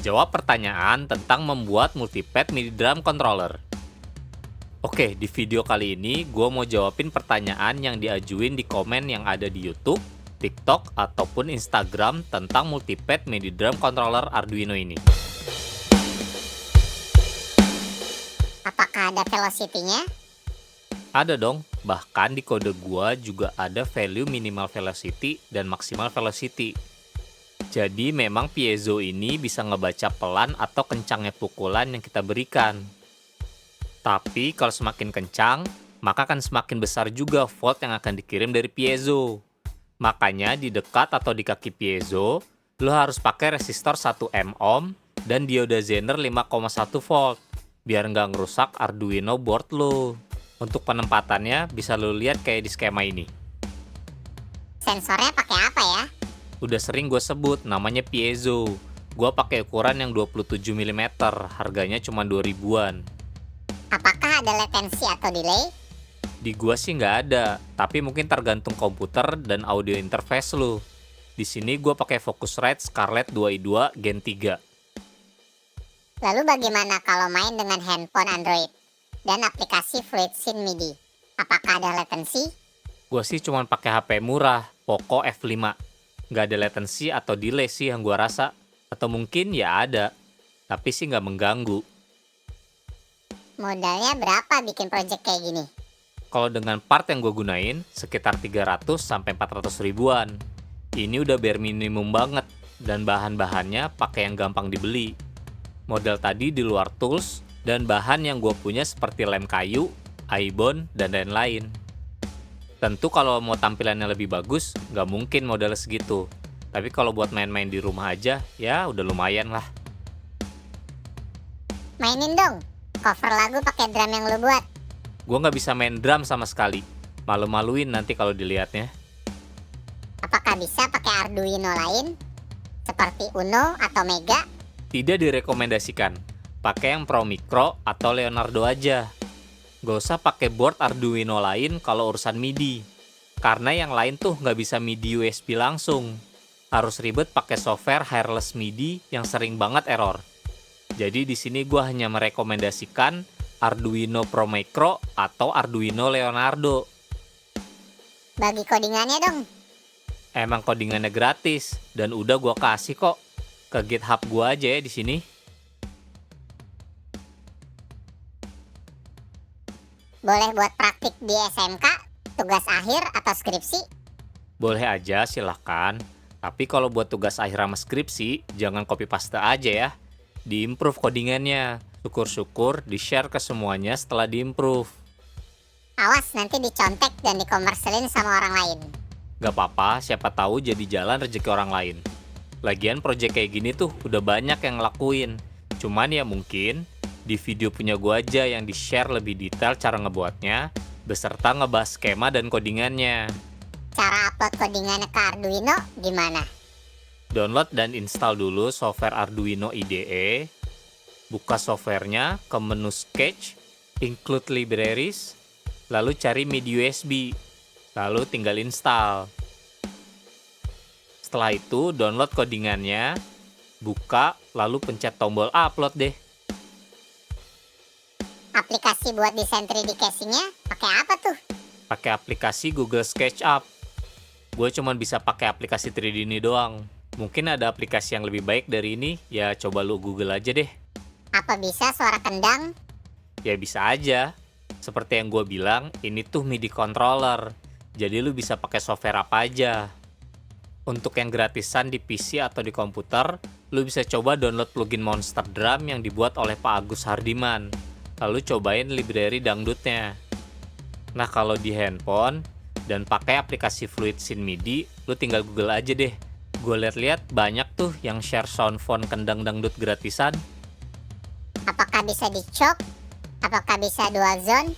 Jawab pertanyaan tentang membuat multipad MIDI drum controller. Oke, di video kali ini gue mau jawabin pertanyaan yang diajuin di komen yang ada di YouTube, TikTok, ataupun Instagram tentang multipad MIDI drum controller Arduino ini. Apakah ada velocity-nya? Ada dong, bahkan di kode gua juga ada value minimal velocity dan maximal velocity. Jadi memang piezo ini bisa ngebaca pelan atau kencangnya pukulan yang kita berikan. Tapi kalau semakin kencang, maka akan semakin besar juga volt yang akan dikirim dari piezo. Makanya di dekat atau di kaki piezo, lo harus pakai resistor 1 ohm dan dioda Zener 5,1 volt, biar nggak ngerusak Arduino board lo. Untuk penempatannya bisa lo lihat kayak di skema ini. Sensornya pakai apa ya? Udah sering gue sebut, namanya piezo. Gue pakai ukuran yang 27 mm, harganya cuma 2000-an. Apakah ada latency atau delay? Di gua sih nggak ada, tapi mungkin tergantung komputer dan audio interface lo. Di sini gua pakai Focusrite Scarlett 2i2 Gen 3. Lalu bagaimana kalau main dengan handphone Android dan aplikasi FluidSync MIDI? Apakah ada latency? Gua sih cuma pakai HP murah, Poco F5. Nggak ada latency atau delay sih yang gua rasa. Atau mungkin ya ada, tapi sih nggak mengganggu. Modalnya berapa bikin project kayak gini? Kalau dengan part yang gue gunain, sekitar 300-400 ribuan. Ini udah bare minimum banget, dan bahan-bahannya pakai yang gampang dibeli. Modal tadi di luar tools, dan bahan yang gue punya seperti lem kayu, ibon, dan lain-lain. Tentu kalau mau tampilannya lebih bagus, nggak mungkin modal segitu. Tapi kalau buat main-main di rumah aja, ya udah lumayan lah. Mainin dong, cover lagu pakai drum yang lu buat. Gue nggak bisa main drum sama sekali. Malu-maluin nanti kalau dilihatnya. Apakah bisa pakai Arduino lain? Seperti Uno atau Mega? Tidak direkomendasikan. Pakai yang Pro Micro atau Leonardo aja. Gak usah pakai board Arduino lain kalau urusan MIDI. Karena yang lain tuh nggak bisa MIDI USB langsung. Harus ribet pakai software wireless MIDI yang sering banget error. Jadi di sini gue hanya merekomendasikan Arduino Pro Micro atau Arduino Leonardo. Bagi codingannya dong. Emang codingannya gratis dan udah gue kasih kok ke GitHub gue aja ya di sini. Boleh buat praktik di SMK, tugas akhir atau skripsi? Boleh aja silahkan. Tapi kalau buat tugas akhir sama skripsi, jangan copy paste aja ya. Di-improve codingannya. Syukur-syukur di-share ke semuanya setelah di-improve. Awas nanti dicontek dan dikomersilin sama orang lain. Gak apa-apa, siapa tahu jadi jalan rezeki orang lain. Lagian project kayak gini tuh udah banyak yang ngelakuin. Cuman ya mungkin di video punya gua aja yang di-share lebih detail cara ngebuatnya, beserta ngebahas skema dan codingannya. Cara upload codingannya ke Arduino gimana? Download dan install dulu software Arduino IDE. Buka softwarenya, ke menu Sketch, Include Libraries, lalu cari MIDI USB, lalu tinggal install. Setelah itu, download codingannya, buka, lalu pencet tombol upload deh. Aplikasi buat desain 3D casingnya pakai apa tuh? Pakai aplikasi Google SketchUp. Gue cuma bisa pakai aplikasi 3D ini doang. Mungkin ada aplikasi yang lebih baik dari ini, ya coba lu Google aja deh. Apa bisa suara kendang? Ya bisa aja. Seperti yang gue bilang, ini tuh MIDI controller. Jadi lu bisa pakai software apa aja. Untuk yang gratisan di PC atau di komputer, lu bisa coba download plugin Monster Drum yang dibuat oleh Pak Agus Hardiman. Lalu cobain library dangdutnya. Nah kalau di handphone dan pakai aplikasi FluidSync MIDI, lu tinggal Google aja deh. Gue liat-liat banyak tuh yang share sound font kendang dangdut gratisan. Apakah bisa di-choke? Apakah bisa dual zone?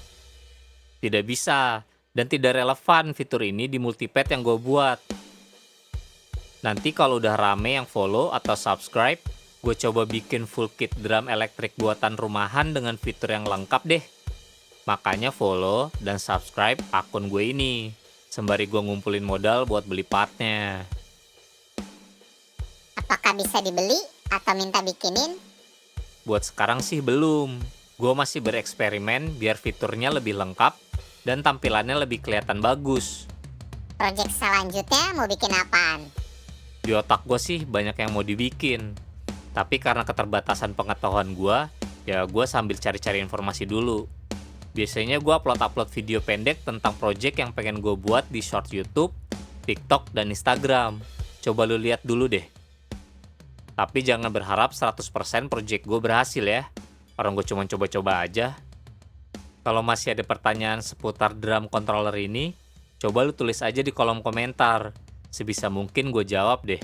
Tidak bisa, dan tidak relevan fitur ini di multipad yang gue buat. Nanti kalau udah rame yang follow atau subscribe, gue coba bikin full kit drum elektrik buatan rumahan dengan fitur yang lengkap deh. Makanya follow dan subscribe akun gue ini, sembari gue ngumpulin modal buat beli partnya. Apakah bisa dibeli Atau minta bikinin? Buat sekarang sih belum. Gue masih bereksperimen biar fiturnya lebih lengkap dan tampilannya lebih kelihatan bagus. Project selanjutnya mau bikin apaan? Di otak gue sih banyak yang mau dibikin. Tapi karena keterbatasan pengetahuan gue, ya gue sambil cari-cari informasi dulu. Biasanya gue upload video pendek tentang project yang pengen gue buat di short YouTube, TikTok, dan Instagram. Coba lu lihat dulu deh. Tapi jangan berharap 100% project gue berhasil ya. Orang gue cuma coba-coba aja. Kalau masih ada pertanyaan seputar drum controller ini, coba lu tulis aja di kolom komentar. Sebisa mungkin gue jawab deh.